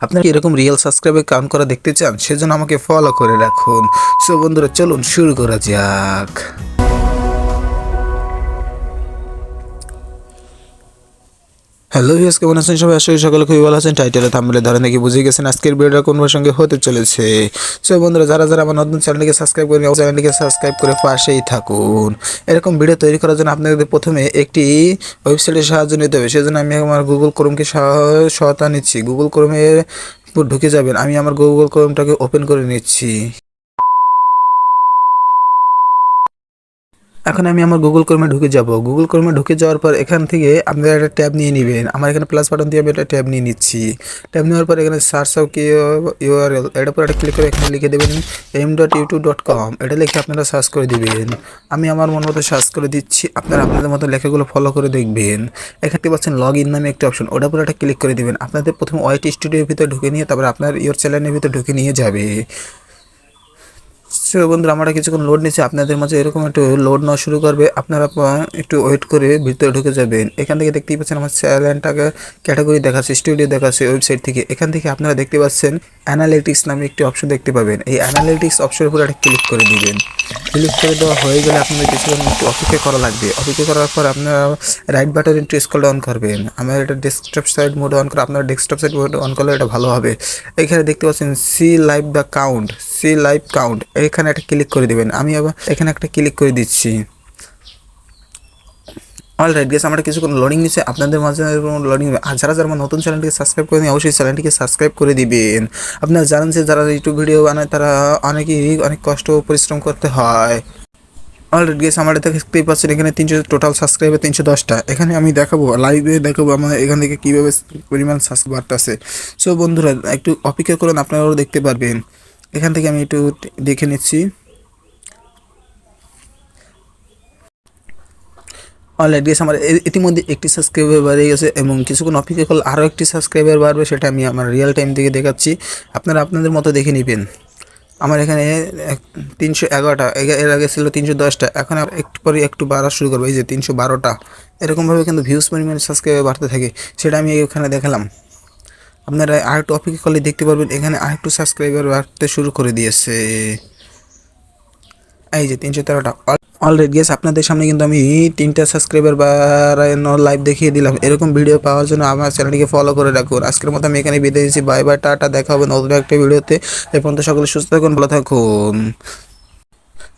আপনারা কি এরকম রিয়েল সাবস্ক্রাইবার কাউন্ট করা দেখতে চান? সেজন্য আমাকে ফলো করে রাখুন। সো বন্ধুরা, চলুন শুরু করা যাক। হ্যালো ভিউয়ার্স, কেমন আছেন সবাই? আশা করি সকলে খুবই ভালো আছেন। টাইটেলে থাম্বনেলে ধরে নাকি বুঝে গেছেন আজকের ভিডিওটা কোন প্রসঙ্গে হতে চলেছে। সো বন্ধুরা, যারা যারা আমার নতুন চ্যানেলটিকে সাবস্ক্রাইব করেন, চ্যানেলটিকে সাবস্ক্রাইব করে পাশেই থাকুন। এরকম ভিডিও তৈরি করার জন্য আপনাদের প্রথমে একটি ওয়েবসাইটের সাহায্য নিতে হবে। সেজন্য আমি আমার গুগল ক্রোমকে সহায়তা নিচ্ছি। গুগল ক্রোমে ঢুকে যাবেন। আমি আমার গুগল ক্রোমটাকে ওপেন করে নিচ্ছি। এখন আমি আমার গুগল ক্রোমে ঢুকে যাব। গুগল ক্রোমে ঢুকে যাওয়ার পর এখান থেকে আপনারা একটা ট্যাব নিয়ে নেবেন। আমার এখানে প্লাস বাটন দিয়ে আমি একটা ট্যাব নিয়ে নিচ্ছি। ট্যাব নেওয়ার পর এখানে সার্চ অফ কি ইউআরএল, এটার উপর একটা ক্লিক করে এখানে লিখে দেবেন m.youtube.com। এটা লিখে আপনারা সার্চ করে দিবেন। আমি আমার মন মতো সার্চ করে দিচ্ছি। আপনারা আপনাদের মতো লেখাগুলো ফলো করে দেখবেন। এখানে পাচ্ছেন লগ ইন নামে একটা অপশন, ওটার উপর একটা ক্লিক করে দিবেন। আপনাদের প্রথমে ওয়াইট স্টুডিওর ভিতরে ঢুকে নিয়ে তারপর আপনার ইওর চ্যানেলের ভিতরে ঢুকে নিয়ে যাবে। সো বন্ধুরা, আমরা কিছুক্ষণ লোড নিচ্ছে, আপনাদের মাঝে এরকম একটু লোড নেওয়া শুরু করবে। আপনারা একটু ওয়েট করে ভিতরে ঢুকে যাবেন। এখান থেকে দেখতেই পাচ্ছেন আমার চ্যানেলটাকে ক্যাটাগরি দেখাচ্ছে, স্টুডিও দেখাচ্ছে ওয়েবসাইট থেকে। এখান থেকে আপনারা দেখতে পাচ্ছেন অ্যানালিটিক্স নামে একটি অপশন দেখতে পাবেন। এই অ্যানালিটিক্স অপশনের উপর একটা ক্লিক করে দিবেন। ক্লিক করে দেওয়া হয়ে গেলে আপনাদের কিছুক্ষণ একটু অপেক্ষা করা লাগবে। অপেক্ষা করার পর আপনারা রাইট বাটনে একটু স্ক্রল ডাউন করবেন। আমার এটা ডেস্কটপ সাইড মোড অন করে, আপনার ডেস্কটপ সাইড মোড অন করলে এটা ভালো হবে। এখানে দেখতে পাচ্ছেন সি লাইভ কাউন্ট, এখানে একটা ক্লিক করে দিবেন। আমি আবার এখানে একটা ক্লিক করে দিচ্ছি। অলরাইট গেস, আমরা কিছুক্ষণ লোডিং নিচ্ছে, আপনাদের মাঝে লোডিং। আর যারা যারা আমার নতুন চ্যানেলটিকে সাবস্ক্রাইব করেনি, অবশ্যই চ্যানেলটিকে সাবস্ক্রাইব করে দিবেন। আপনারা জানেন যে যারা ইউটিউব ভিডিও বানায় তারা অনেক কষ্ট ও পরিশ্রম করতে হয়। অলরেডি গেস, আমার দেখতেই পাচ্ছেন এখানে টোটাল সাবস্ক্রাইবার 310টা। এখানে আমি দেখাবো, লাইভে দেখাবো আমার এখান থেকে কীভাবে পরিমাণ সাবস্ক্রাইবার বাড়তেছে। সো বন্ধুরা, একটু অপেক্ষা করুন, আপনারাও দেখতে পারবেন। এখান থেকে আমি একটু দেখে নিচ্ছি। অলরেডি আমার ইতিমধ্যে একটি সাবস্ক্রাইবার বেড়ে গেছে এবং কিছুক্ষণ অপেক্ষা করলে আরও একটি সাবস্ক্রাইবার বাড়বে। সেটা আমি আমার রিয়েল টাইম থেকে দেখাচ্ছি, আপনারা আপনাদের মতো দেখে নেবেন। আমার এখানে 311টা, এর আগে ছিল 310টা। এখন একটু পরে একটু বাড়া শুরু করবো। এই যে 312টা, এরকমভাবে কিন্তু ভিউজ পরিমাণ সাবস্ক্রাইবার বাড়তে থাকে। সেটা আমি এখানে দেখালাম। আপনারা আরেকটু অপেক্ষা করলে দেখতে পারবেন এখানে আরেকটু সাবস্ক্রাইবার বাড়তে শুরু করে দিয়েছে। এই যে 313টা। অলরেডি গেস, আপনাদের সামনে কিন্তু আমি 3টা সাবস্ক্রাইবার বাড়ানো লাইভ দেখিয়ে দিলাম। এরকম ভিডিও পাওয়ার জন্য আমার চ্যানেলটিকে ফলো করে রাখুন। আজকের মতো আমি এখানে বিদায় দিচ্ছি। বাই বাই, টাটা, দেখা হবে নতুন একটা ভিডিওতে। এ পর্যন্ত সকলে সুস্থ থাকুন, ভালো থাকুন।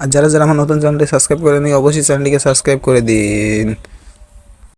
আর যারা যারা আমার নতুন চ্যানেলটি সাবস্ক্রাইব করেনি, অবশ্যই চ্যানেলটিকে সাবস্ক্রাইব করে দিন।